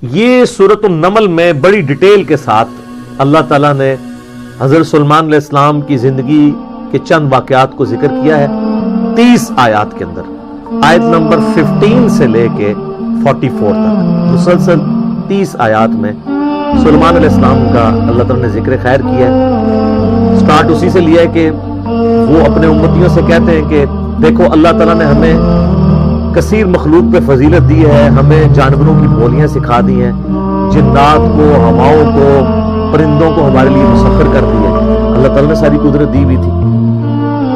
یہ سورۃ النمل میں بڑی ڈیٹیل کے ساتھ اللہ تعالیٰ نے حضرت سلیمان علیہ السلام کی زندگی کے چند واقعات کو ذکر کیا ہے 30 آیات کے اندر. آیت نمبر 15 سے لے کے 44 تک مسلسل 30 آیات میں سلیمان علیہ السلام کا اللہ تعالیٰ نے ذکر خیر کیا ہے. سٹارٹ اسی سے لیا ہے کہ وہ اپنے امتیوں سے کہتے ہیں کہ دیکھو اللہ تعالیٰ نے ہمیں کثیر مخلوق پہ فضیلت دی ہے, ہمیں جانوروں کی بولیاں سکھا دی ہیں, جنات کو, ہواؤں کو, پرندوں کو ہمارے لیے مسخر کر دی ہے. اللہ تعالیٰ نے ساری قدرت دی ہوئی تھی.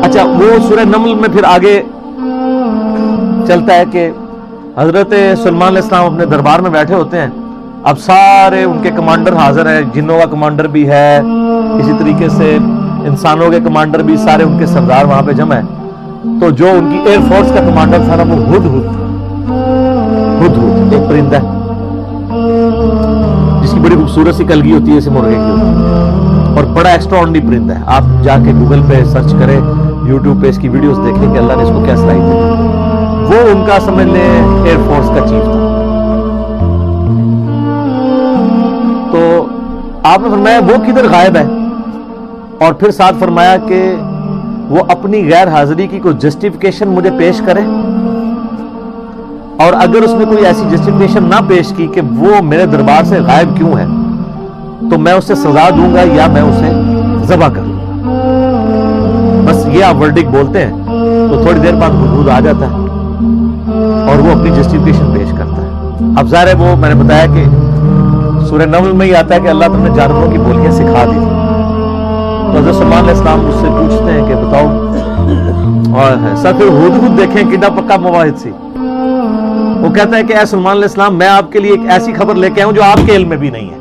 اچھا, وہ سورہ نمل میں پھر آگے چلتا ہے کہ حضرت سلیمان علیہ السلام اپنے دربار میں بیٹھے ہوتے ہیں. اب سارے ان کے کمانڈر حاضر ہیں, جنوں کا کمانڈر بھی ہے, اسی طریقے سے انسانوں کے کمانڈر بھی, سارے ان کے سردار وہاں پہ جمع ہیں. تو جو ان کی ایئر فورس کا کمانڈر تھا نا وہ ہدہد تھا. ہدہد ایک پرندہ ہے جس کی بڑی خوبصورت سی کلگی ہوتی ہے اسے مرغے کی ہوتی ہے, اور بڑا ایکسٹرا آرڈنری پرندہ ہے. آپ جا کے گوگل پہ سرچ کریں, یوٹیوب پہ اس کی ویڈیوز دیکھیں کہ اللہ نے اس کو کیا صلاحیت دی. وہ ان کا سمجھ لیں ایئر فورس کا چیف تھا. تو آپ نے فرمایا وہ کدھر غائب ہے, اور پھر ساتھ فرمایا کہ وہ اپنی غیر حاضری کی کوئی جسٹیفیکیشن مجھے پیش کرے, اور اگر اس نے کوئی ایسی جسٹیفیکیشن نہ پیش کی کہ وہ میرے دربار سے غائب کیوں ہے, تو میں اسے سزا دوں گا یا میں اسے ذبح کر لوں گا. بس یہ آپ ورڈک بولتے ہیں تو تھوڑی دیر بعد ہدہد آ جاتا ہے اور وہ اپنی جسٹیفیکیشن پیش کرتا ہے. اب ظاہر ہے وہ میں نے بتایا کہ سورہ نمل میں ہی آتا ہے کہ اللہ تعالیٰ نے جانوروں کی بولیاں سکھا دی. تو حضرت سلیمان علیہ السلام مجھ سے پوچھتے ہیں کہ بتاؤ, اور سر پھر ہدہد دیکھیں کتنا پکا مواحد سی. وہ کہتا ہے کہ اے سلیمان علیہ السلام, میں آپ کے لیے ایک ایسی خبر لے کے آؤں جو آپ کے علم میں بھی نہیں ہے.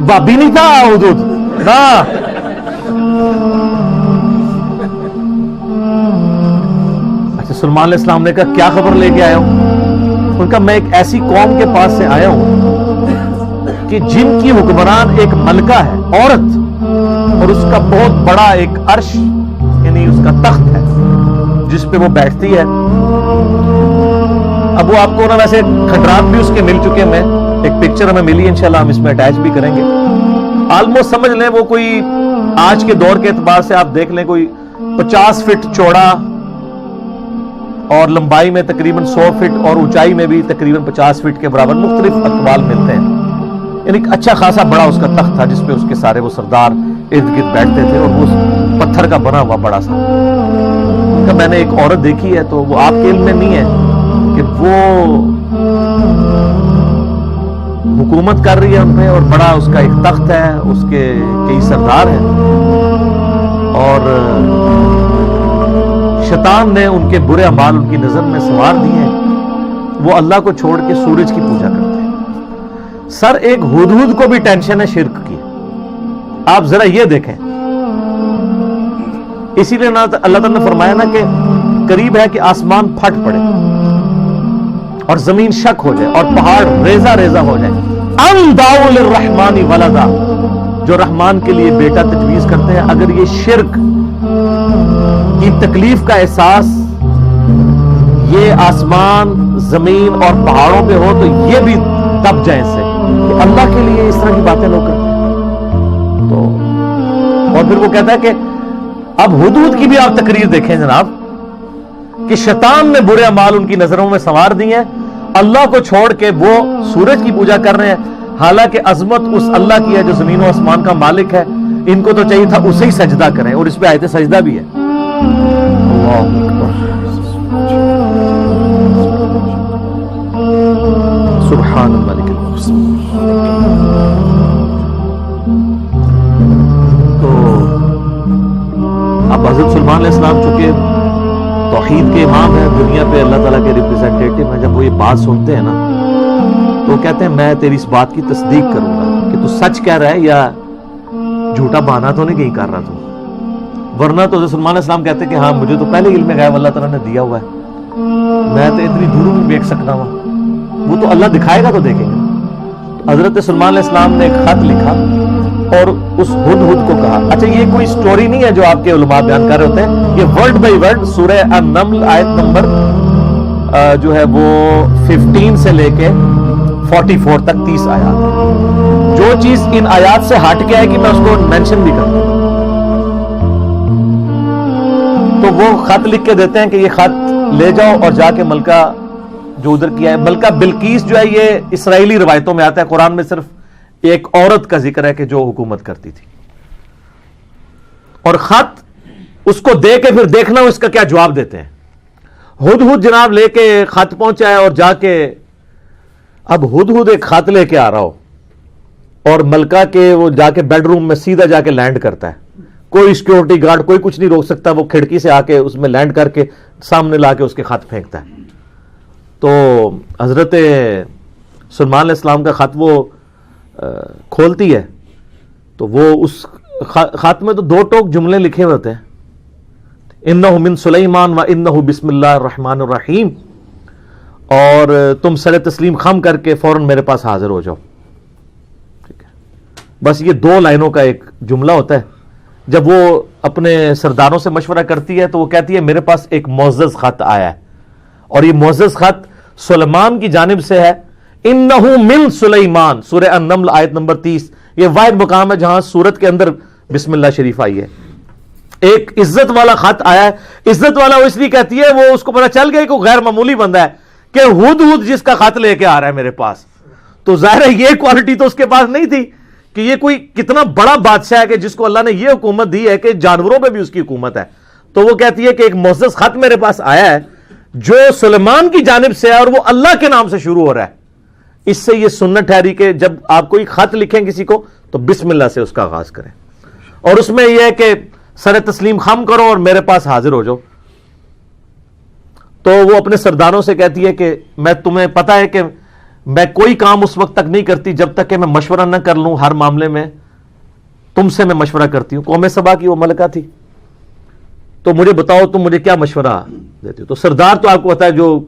بابی نہیں تھا ہدہد نا. اچھا, سلیمان علیہ السلام نے کہا کیا خبر لے کے آیا ہوں؟ ان کا میں ایک ایسی قوم کے پاس سے آیا ہوں کہ جن کی حکمران ایک ملکہ ہے, عورت, اور اس کا بہت بڑا ایک عرش یعنی اس کا تخت ہے جس پہ وہ بیٹھتی ہے. اب وہ آپ کو نا ویسے کھنڈرات بھی اس کے مل چکے ہیں, ایک پکچر ہمیں ملی, انشاءاللہ ہم اس میں اٹیچ بھی کریں گے. آلموسٹ سمجھ لیں وہ کوئی آج کے دور کے اعتبار سے آپ دیکھ لیں کوئی 50 فٹ چوڑا اور لمبائی میں تقریباً 100 فٹ اور اونچائی میں بھی تقریباً 50 فٹ کے برابر, مختلف اقوال ملتے ہیں. یعنی اچھا خاصا بڑا اس کا تخت تھا جس پہ اس کے سارے وہ سردار ارد گرد بیٹھتے تھے, اور وہ پتھر کا بنا ہوا بڑا سا. میں نے ایک عورت دیکھی ہے, تو وہ آپ کے علم میں نہیں ہے کہ وہ حکومت کر رہی ہے ان پہ, اور بڑا اس کا ایک تخت ہے, اس کے کئی سردار ہیں, اور شیطان نے ان کے برے اعمال ان کی نظر میں سنوار دیے ہیں. وہ اللہ کو چھوڑ کے سورج کی پوجا کرتے ہیں. سر ایک ہدہد کو بھی ٹینشن ہے شرک کی. آپ ذرا یہ دیکھیں, اسی لیے اللہ تعالیٰ نے فرمایا نا کہ قریب ہے کہ آسمان پھٹ پڑے اور زمین شک ہو جائے اور پہاڑ ریزہ ریزہ ہو جائے. ان دعوا للرحمن ولدا, جو رحمان کے لیے بیٹا تجویز کرتے ہیں, اگر یہ شرک کی تکلیف کا احساس یہ آسمان, زمین اور پہاڑوں پہ ہو تو یہ بھی دب جائیں سے کہ اللہ کے لیے اس طرح کی باتیں لوگ کرتے ہیں. تو اور پھر وہ کہتا ہے کہ اب ہدہد کی بھی آپ تقریر دیکھیں جناب, کہ شیطان نے برے اعمال ان کی نظروں میں سنوار دی ہیں, اللہ کو چھوڑ کے وہ سورج کی پوجا کر رہے ہیں, حالانکہ عظمت اس اللہ کی ہے جو زمین و آسمان کا مالک ہے. ان کو تو چاہیے تھا اسے ہی سجدہ کریں, اور اس پہ آیت سجدہ بھی ہے. اللہ اکبر, سبحان الملک. تو اب حضرت سلیمان علیہ السلام چونکہ توحید کے امام ہیں, دنیا پہ اللہ تعالیٰ کے ریپرزینٹیٹو ہیں, جب وہ یہ بات سنتے ہیں نا تو کہتے ہیں میں تیری اس بات کی تصدیق کروں گا کہ تو سچ کہہ رہا ہے یا جھوٹا بہانا تو نہیں کہیں کر رہا تو. ورنہ تو حضرت سلیمان علیہ السلام کہتے ہیں کہ ہاں مجھے تو پہلے علم غیب اللہ تعالیٰ نے دیا ہوا ہے, میں تو اتنی دوروں میں دیکھ سکتا ہوں. وہ تو اللہ دکھائے گا تو دیکھیں گے. حضرت سلیمان علیہ السلام نے ایک خط لکھا اور اس ہدہد کو کہا. اچھا, یہ کوئی سٹوری نہیں ہے جو آپ کے علماء بیان کر رہے ہوتے ہیں, یہ ورڈ بائی ورڈ سورہ النمل آیت نمبر جو ہے وہ 15 سے لے کے 44 تک 30 آیات. جو چیز ان آیات سے ہٹ کے ہے کہ میں اس کو مینشن بھی کروں تو وہ خط لکھ کے دیتے ہیں کہ یہ خط لے جاؤ اور جا کے ملکہ جو ادھر کیا ہے. ملکہ بلقیس جو ہے یہ اسرائیلی روایتوں میں آتا ہے, قرآن میں صرف ایک عورت کا ذکر ہے کہ جو حکومت کرتی تھی. اور خط اس کو دے کے پھر دیکھنا اس کا کیا جواب دیتے ہیں. ہدہد جناب لے کے خط پہنچا ہے اور جا کے اب ہدہد ایک خط لے کے آ رہا ہو اور ملکہ کے وہ جا کے بیڈ روم میں سیدھا جا کے لینڈ کرتا ہے. کوئی سیکورٹی گارڈ کوئی کچھ نہیں روک سکتا, وہ کھڑکی سے آ کے اس میں لینڈ کر کے سامنے لا کے اس کے خط پھینکتا ہے. تو حضرت سلیمان علیہ السلام کا خط وہ کھولتی ہے تو وہ اس خط میں تو 2 ٹوک جملے لکھے ہوتے ہیں, انہ من سلیمان و انہ بسم اللہ الرحمن الرحیم, اور تم سر تسلیم خم کر کے فوراً میرے پاس حاضر ہو جاؤ. ٹھیک ہے, بس یہ 2 لائنوں کا ایک جملہ ہوتا ہے. جب وہ اپنے سرداروں سے مشورہ کرتی ہے تو وہ کہتی ہے میرے پاس ایک معزز خط آیا ہے اور یہ معزز خط سلیمان کی جانب سے ہے. انہ من سلیمان, سورہ النمل آیت نمبر 30. یہ واحد مقام ہے جہاں سورت کے اندر بسم اللہ شریف آئی ہے. ایک عزت والا خط آیا ہے. عزت والا وہ اس لیے کہتی ہے وہ اس کو پتہ چل گیا کہ وہ غیر معمولی بندہ ہے کہ ہدہد جس کا خط لے کے آ رہا ہے میرے پاس. تو ظاہر ہے یہ کوالٹی تو اس کے پاس نہیں تھی کہ یہ کوئی کتنا بڑا بادشاہ ہے کہ جس کو اللہ نے یہ حکومت دی ہے کہ جانوروں پہ بھی اس کی حکومت ہے. تو وہ کہتی ہے کہ ایک معزز خط میرے پاس آیا ہے جو سلیمان کی جانب سے ہے اور وہ اللہ کے نام سے شروع ہو رہا ہے. اس سے یہ سنت ٹھہری کہ جب آپ کوئی خط لکھیں کسی کو تو بسم اللہ سے اس کا آغاز کریں, اور اس میں یہ ہے کہ سر تسلیم خم کرو اور میرے پاس حاضر ہو جاؤ. تو وہ اپنے سرداروں سے کہتی ہے کہ میں تمہیں پتا ہے کہ میں کوئی کام اس وقت تک نہیں کرتی جب تک کہ میں مشورہ نہ کر لوں. ہر معاملے میں تم سے میں مشورہ کرتی ہوں. قوم سبا کی وہ ملکہ تھی, تو مجھے بتاؤ تم مجھے کیا مشورہ دیتی ہو. تو سردار تو آپ کو پتا ہے جو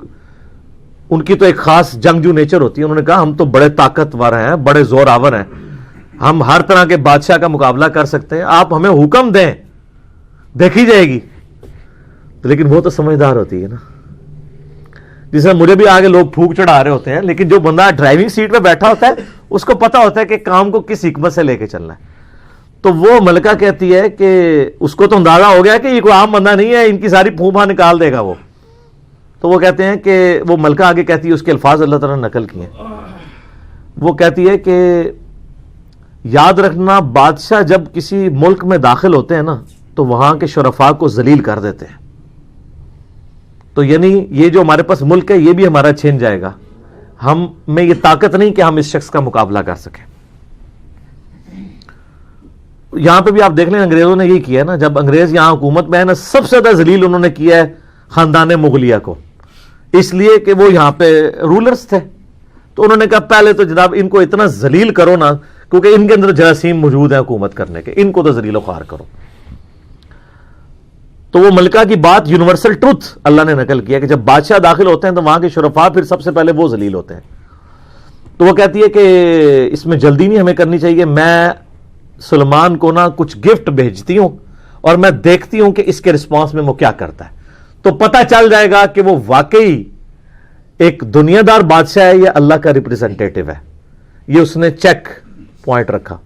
ان کی تو ایک خاص جنگجو نیچر ہوتی ہے. انہوں نے کہا ہم تو بڑے طاقتور ہیں, بڑے زور آور ہیں, ہم ہر طرح کے بادشاہ کا مقابلہ کر سکتے ہیں, آپ ہمیں حکم دیں دیکھی جائے گی. لیکن وہ تو سمجھدار ہوتی ہے نا, جس میں مجھے بھی آگے لوگ پھونک چڑھا رہے ہوتے ہیں, لیکن جو بندہ ڈرائیونگ سیٹ پہ بیٹھا ہوتا ہے اس کو پتا ہوتا ہے کہ کام کو کس حکمت سے لے کے چلنا ہے. تو وہ ملکہ کہتی ہے کہ اس کو تو اندازہ ہو گیا کہ یہ کوئی عام بندہ نہیں ہے, ان کی ساری پھوپھا نکال دے گا وہ. تو وہ کہتے ہیں کہ وہ ملکہ آگے کہتی ہے, اس کے الفاظ اللہ تعالیٰ نے نقل کیے ہیں. وہ کہتی ہے کہ یاد رکھنا بادشاہ جب کسی ملک میں داخل ہوتے ہیں نا تو وہاں کے شرفاء کو ذلیل کر دیتے ہیں. تو یعنی یہ جو ہمارے پاس ملک ہے یہ بھی ہمارا چھین جائے گا, ہم میں یہ طاقت نہیں کہ ہم اس شخص کا مقابلہ کر سکیں. یہاں پہ بھی آپ دیکھ لیں انگریزوں نے یہی کیا ہے نا, جب انگریز یہاں حکومت میں ہے نا سب سے زیادہ ذلیل انہوں نے کیا ہے خاندان مغلیہ کو, اس لیے کہ وہ یہاں پہ رولرز تھے. تو انہوں نے کہا پہلے تو جناب ان کو اتنا ذلیل کرو نا, کیونکہ ان کے اندر جراثیم موجود ہیں حکومت کرنے کے, ان کو تو ذلیل و خوار کرو. تو وہ ملکہ کی بات یونیورسل ٹروتھ اللہ نے نقل کیا کہ جب بادشاہ داخل ہوتے ہیں تو وہاں کے شرفاء پھر سب سے پہلے وہ ذلیل ہوتے ہیں. تو وہ کہتی ہے کہ اس میں جلدی نہیں ہمیں کرنی چاہیے, میں سلیمان کو نا کچھ گفٹ بھیجتی ہوں اور میں دیکھتی ہوں کہ اس کے رسپانس میں وہ کیا کرتا ہے, تو پتہ چل جائے گا کہ وہ واقعی ایک دنیا دار بادشاہ ہے یا اللہ کا ریپریزنٹیٹو ہے. یہ اس نے چیک پوائنٹ رکھا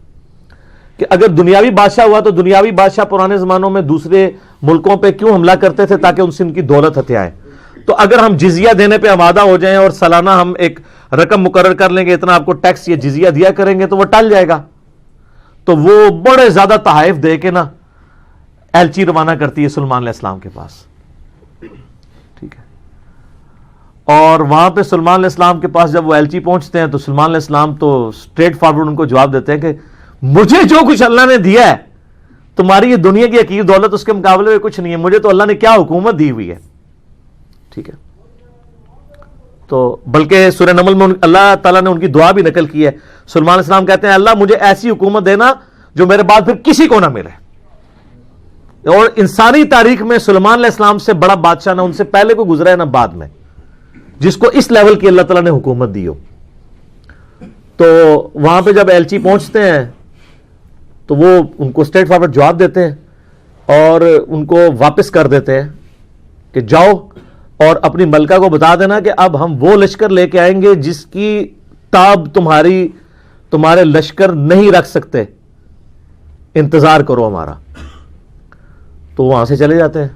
کہ اگر دنیاوی بادشاہ ہوا تو دنیاوی بادشاہ پرانے زمانوں میں دوسرے ملکوں پہ کیوں حملہ کرتے تھے, تاکہ ان سے ان کی دولت ہتھیائیں. تو اگر ہم جزیہ دینے پہ آمادہ ہو جائیں اور سالانہ ہم ایک رقم مقرر کر لیں گے اتنا آپ کو ٹیکس یا جزیہ دیا کریں گے تو وہ ٹل جائے گا. تو وہ بڑے زیادہ تحائف دے کے نا ایلچی روانہ کرتی ہے سلیمان علیہ السلام کے پاس. ٹھیک ہے, اور وہاں پہ سلیمان علیہ السلام کے پاس جب وہ ایلچی پہنچتے ہیں تو سلیمان علیہ السلام تو اسٹریٹ فارورڈ ان کو جواب دیتے ہیں کہ مجھے جو کچھ اللہ نے دیا ہے تمہاری یہ دنیا کی حقیر دولت اس کے مقابلے میں کچھ نہیں ہے, مجھے تو اللہ نے کیا حکومت دی ہوئی ہے. ٹھیک ہے, تو بلکہ سورہ نمل میں اللہ تعالیٰ نے ان کی دعا بھی نقل کی ہے. سلیمان علیہ السلام کہتے ہیں اللہ مجھے ایسی حکومت دینا جو میرے بعد پھر کسی کو نہ ملے. اور انسانی تاریخ میں سلیمان علیہ السلام سے بڑا بادشاہ نہ ان سے پہلے کو گزرا ہے نہ بعد میں جس کو اس لیول کی اللہ تعالیٰ نے حکومت دی ہو. تو وہاں پہ جب ایلچی پہنچتے ہیں تو وہ ان کو اسٹریٹ فارورڈ جواب دیتے ہیں اور ان کو واپس کر دیتے ہیں کہ جاؤ اور اپنی ملکہ کو بتا دینا کہ اب ہم وہ لشکر لے کے آئیں گے جس کی تاب تمہارے لشکر نہیں رکھ سکتے، انتظار کرو ہمارا. تو وہاں سے چلے جاتے ہیں.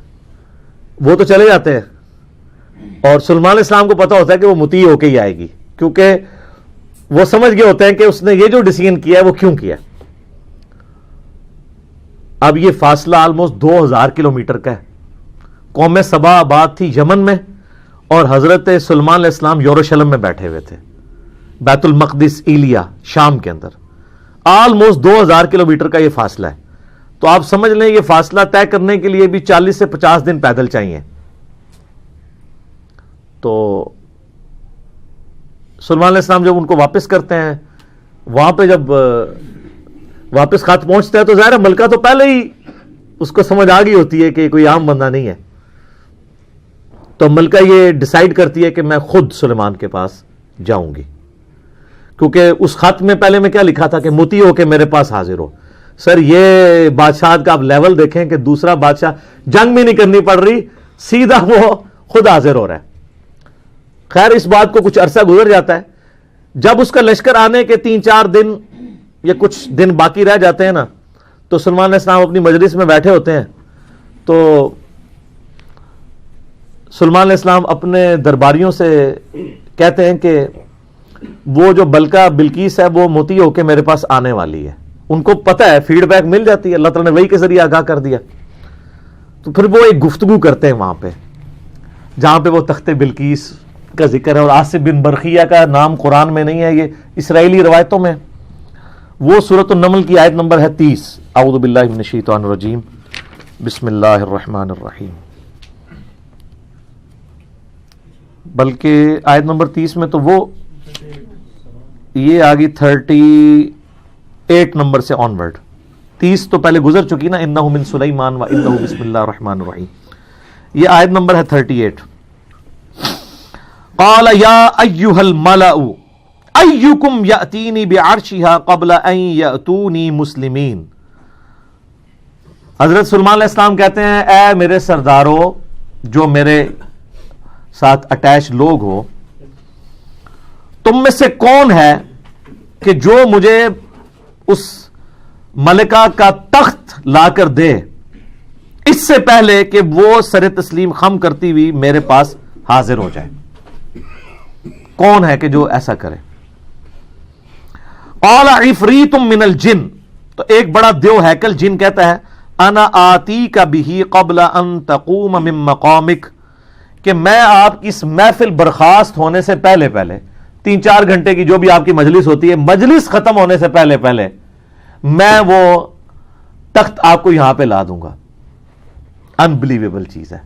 وہ تو چلے جاتے ہیں اور سلمان علیہ السلام کو پتا ہوتا ہے کہ وہ مطیع ہو کے ہی آئے گی، کیونکہ وہ سمجھ گئے ہوتے ہیں کہ اس نے یہ جو ڈیسیژن کیا ہے وہ کیوں کیا ہے. اب یہ فاصلہ آلموسٹ 2000 کلومیٹر کا ہے. قوم سبا آباد تھی یمن میں، اور حضرت سلمان علیہ السلام یروشلم میں بیٹھے ہوئے تھے، بیت المقدس ایلیا شام کے اندر. آلموسٹ 2000 کلومیٹر کا یہ فاصلہ ہے. تو آپ سمجھ لیں یہ فاصلہ طے کرنے کے لیے بھی 40 سے 50 دن پیدل چاہیے. تو سلمان علیہ السلام جب ان کو واپس کرتے ہیں، وہاں پہ جب واپس خط پہنچتا ہے تو ظاہر ہے ملکہ تو پہلے ہی اس کو سمجھ آ گئی ہوتی ہے کہ کوئی عام بندہ نہیں ہے. تو ملکہ یہ ڈیسائیڈ کرتی ہے کہ میں خود سلیمان کے پاس جاؤں گی، کیونکہ اس خط میں پہلے میں کیا لکھا تھا کہ مطیع ہو کے میرے پاس حاضر ہو. سر یہ بادشاہ کا آپ لیول دیکھیں کہ دوسرا بادشاہ جنگ بھی نہیں کرنی پڑ رہی، سیدھا وہ خود حاضر ہو رہا ہے. خیر اس بات کو کچھ عرصہ گزر جاتا ہے. جب اس کا لشکر آنے کے 3-4 دن یا کچھ دن باقی رہ جاتے ہیں نا، تو سلمان علیہ السلام اپنی مجلس میں بیٹھے ہوتے ہیں. تو سلمان علیہ السلام اپنے درباریوں سے کہتے ہیں کہ وہ جو بلقیس ہے وہ مطیع ہو کے میرے پاس آنے والی ہے. ان کو پتہ ہے، فیڈ بیک مل جاتی ہے، اللہ تعالیٰ نے وحی کے ذریعے آگاہ کر دیا. تو پھر وہ ایک گفتگو کرتے ہیں وہاں پہ، جہاں پہ وہ تخت بلقیس کا ذکر ہے. اور آصف بن برخیہ کا نام قرآن میں نہیں ہے، یہ اسرائیلی روایتوں میں. وہ سورۃ النمل کی آیت نمبر ہے 30. اعوذ باللہ من الشیطان الرجیم، بسم اللہ الرحمن الرحیم. بلکہ آیت نمبر 30 میں تو وہ یہ آگی 38 نمبر سے آن ورڈ. 30 تو پہلے گزر چکی نا، انہ من سلیمان و انہ بسم اللہ الرحمن الرحیم. یہ آیت نمبر ہے 38. قال یا ایھا الملأ ایکم یأتینی بعرشھا قبل ان یأتونی مسلمین. حضرت سلمان علیہ السلام کہتے ہیں اے میرے سردارو، جو میرے ساتھ اٹیچ لوگ ہو، تم میں سے کون ہے کہ جو مجھے اس ملکہ کا تخت لا کر دے اس سے پہلے کہ وہ سر تسلیم خم کرتی ہوئی میرے پاس حاضر ہو جائے؟ کون ہے کہ جو ایسا کرے؟ قال عفریت من الجن. تو ایک بڑا دیو ہیکل جن کہتا ہے انا آتیک بہ قبل ان تقوم من مقامک، کہ میں آپ کی اس محفل برخاست ہونے سے پہلے 3-4 گھنٹے کی جو بھی آپ کی مجلس ہوتی ہے، مجلس ختم ہونے سے پہلے میں وہ تخت آپ کو یہاں پہ لا دوں گا. انبلیویبل چیز ہے.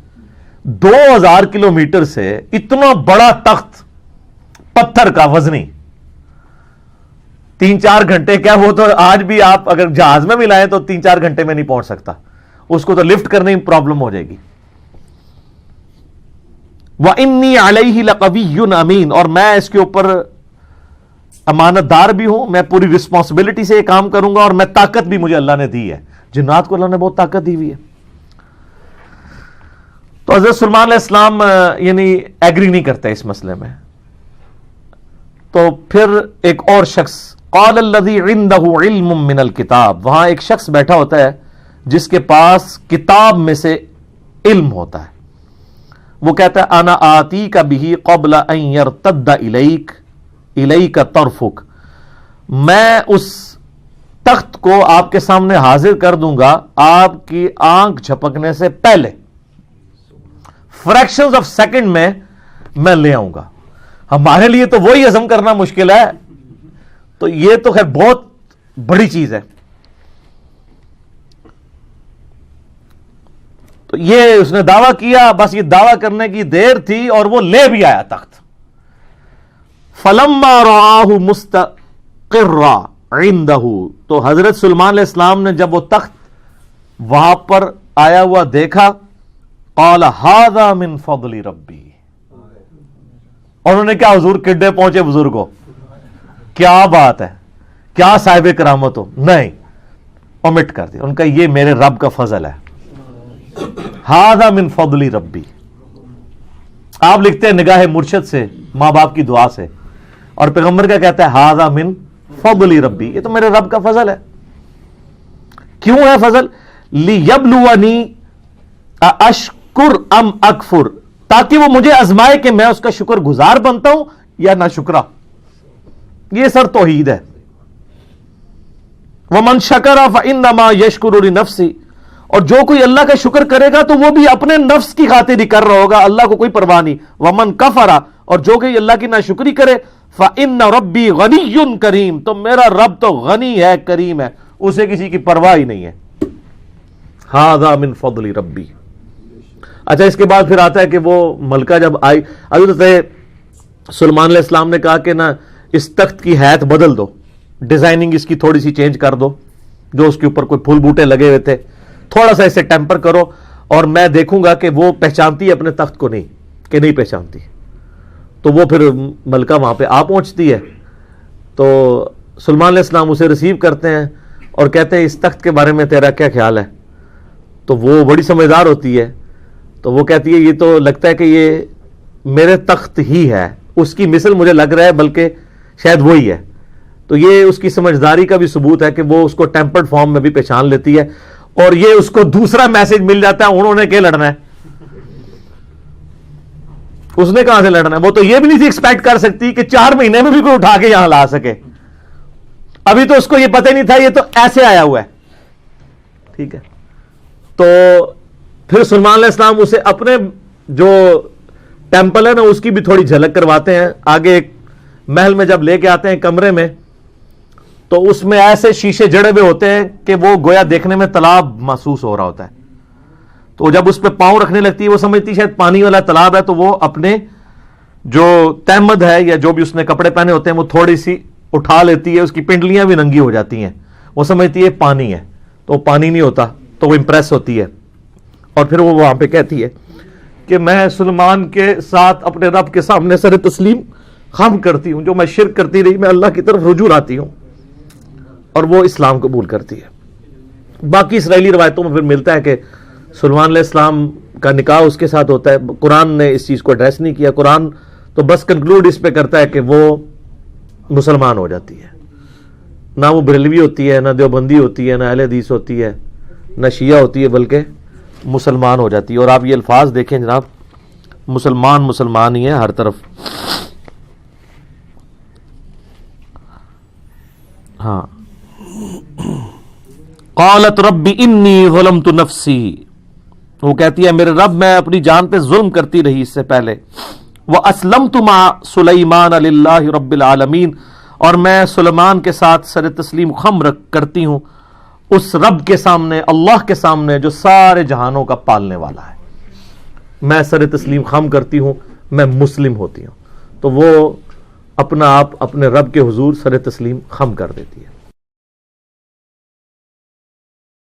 2000 کلومیٹر سے اتنا بڑا تخت پتھر کا وزنی، 3-4 گھنٹے کیا، وہ تو آج بھی آپ اگر جہاز میں بھی لائیں تو 3-4 گھنٹے میں نہیں پہنچ سکتا. اس کو تو لفٹ کرنے میں پرابلم ہو جائے گی. وَإِنِّي عَلَيْهِ لَقَوِيٌّ أَمِينٌ، اور میں اس کے اوپر امانت دار بھی ہوں، میں پوری رسپانسبلٹی سے یہ کام کروں گا، اور میں طاقت بھی مجھے اللہ نے دی ہے. جنات کو اللہ نے بہت طاقت دی ہوئی ہے. تو حضرت سلمان علیہ السلام یعنی ایگری نہیں کرتے اس مسئلے میں. تو پھر ایک اور شخص، قال الذی عندہ علم من الکتاب، وہاں ایک شخص بیٹھا ہوتا ہے جس کے پاس کتاب میں سے علم ہوتا ہے. وہ کہتا ہے انا آتیک بہ قبل ان یرتد الیک طرفک، میں اس تخت کو آپ کے سامنے حاضر کر دوں گا آپ کی آنکھ جھپکنے سے پہلے. فریکشنز آف سیکنڈ میں لے آؤں گا. ہمارے لیے تو وہی ہضم کرنا مشکل ہے، تو یہ تو خیر بہت بڑی چیز ہے. تو یہ اس نے دعویٰ کیا، بس یہ دعویٰ کرنے کی دیر تھی اور وہ لے بھی آیا تخت. فلما رآہ مستقرا عندہ، تو حضرت سلمان علیہ السلام نے جب وہ تخت وہاں پر آیا ہوا دیکھا، قال ھذا من فضل ربی. اور انہوں نے کیا حضور کڈے پہنچے بزرگوں، کیا بات ہے، کیا صاحب کرامت ہو، نہیں اومٹ کر دیا. ان کا یہ میرے رب کا فضل ہے. ھذا من فضل ربی. آپ لکھتے ہیں نگاہ مرشد سے، ماں باپ کی دعا سے، اور پیغمبر کیا کہتا ہے؟ ھذا من فضل ربی، یہ تو میرے رب کا فضل ہے. کیوں ہے فضل؟ لیبلونی اشکر ام اکفر، تاکہ وہ مجھے آزمائے کہ میں اس کا شکر گزار بنتا ہوں یا نہ شکرا. یہ سر توحید ہے. ومن شکر فانما یشکر لنفسہ، اور جو کوئی اللہ کا شکر کرے گا تو وہ بھی اپنے نفس کی خاطر ہی کر رہا ہوگا، اللہ کو کوئی پرواہ نہیں. ومن کفر، اور جو کوئی اللہ کی ناشکری کرے، فان ربی غنی کریم، تو میرا رب تو غنی ہے، کریم ہے، اسے کسی کی پرواہ ہی نہیں ہے. ھذا من فضل ربی. اچھا اس کے بعد پھر آتا ہے کہ وہ ملکہ جب آئی، حضرت سلیمان علیہ السلام نے کہا کہ نا اس تخت کی حیت بدل دو، ڈیزائننگ اس کی تھوڑی سی چینج کر دو، جو اس کے اوپر کوئی پھول بوٹے لگے ہوئے تھے تھوڑا سا اسے ٹیمپر کرو، اور میں دیکھوں گا کہ وہ پہچانتی ہے اپنے تخت کو نہیں کہ نہیں پہچانتی. تو وہ پھر ملکہ وہاں پہ آ پہنچتی ہے، تو سلیمان علیہ السلام اسے ریسیو کرتے ہیں اور کہتے ہیں اس تخت کے بارے میں تیرا کیا خیال ہے؟ تو وہ بڑی سمجھدار ہوتی ہے، تو وہ کہتی ہے یہ تو لگتا ہے کہ یہ میرے تخت ہی ہے، اس کی مثل مجھے لگ رہا ہے بلکہ شاید وہی ہے. تو یہ اس کی سمجھداری کا بھی ثبوت ہے کہ وہ اس کو ٹیمپرڈ فارم میں بھی پہچان لیتی ہے، اور یہ اس کو دوسرا میسج مل جاتا ہے انہوں نے کیا لڑنا ہے، اس نے کہاں سے لڑنا ہے. وہ تو یہ بھی نہیں تھی ایکسپیکٹ کر سکتی کہ 4 مہینے میں بھی کوئی اٹھا کے یہاں لا سکے. ابھی تو اس کو یہ پتہ نہیں تھا، یہ تو ایسے آیا ہوا ہے. ٹھیک ہے، تو پھر سلیمان علیہ السلام اسے اپنے جو ٹیمپل ہے نا اس کی بھی تھوڑی جھلک کرواتے ہیں. آگے ایک محل میں جب لے کے آتے ہیں کمرے میں، تو اس میں ایسے شیشے جڑے ہوئے ہوتے ہیں کہ وہ گویا دیکھنے میں تالاب محسوس ہو رہا ہوتا ہے. تو جب اس پہ پاؤں رکھنے لگتی ہے وہ سمجھتی شاید پانی والا تالاب ہے، تو وہ اپنے جو تہمد ہے یا جو بھی اس نے کپڑے پہنے ہوتے ہیں وہ تھوڑی سی اٹھا لیتی ہے، اس کی پنڈلیاں بھی ننگی ہو جاتی ہیں، وہ سمجھتی ہے پانی ہے، تو وہ پانی نہیں ہوتا، تو وہ امپریس ہوتی ہے. اور پھر وہ وہاں پہ کہتی ہے کہ میں سلیمان کے ساتھ اپنے رب کے سامنے سر تسلیم خم کرتی ہوں، جو میں شرک کرتی رہی میں اللہ کی طرف رجوع لاتی ہوں، اور وہ اسلام قبول کرتی ہے. باقی اسرائیلی روایتوں میں پھر ملتا ہے کہ سلیمان علیہ السلام کا نکاح اس کے ساتھ ہوتا ہے. قرآن نے اس چیز کو ایڈریس نہیں کیا، قرآن تو بس کنکلوڈ اس پہ کرتا ہے کہ وہ مسلمان ہو جاتی ہے. نہ وہ بریلوی ہوتی ہے، نہ دیوبندی ہوتی ہے، نہ اہل حدیث ہوتی ہے، نہ شیعہ ہوتی ہے، بلکہ مسلمان ہو جاتی ہے. اور آپ یہ الفاظ دیکھیں جناب، مسلمان مسلمان ہی ہے ہر طرف. ہاں، قالت رب انی ظلمت نفسی، وہ کہتی ہے میرے رب میں اپنی جان پہ ظلم کرتی رہی اس سے پہلے. واسلمت مع سلیمان للہ رب العالمین، اور میں سلیمان کے ساتھ سر تسلیم خم کرتی ہوں اس رب کے سامنے، اللہ کے سامنے جو سارے جہانوں کا پالنے والا ہے. میں سر تسلیم خم کرتی ہوں، میں مسلم ہوتی ہوں. تو وہ اپنا آپ اپنے رب کے حضور سر تسلیم خم کر دیتی ہے.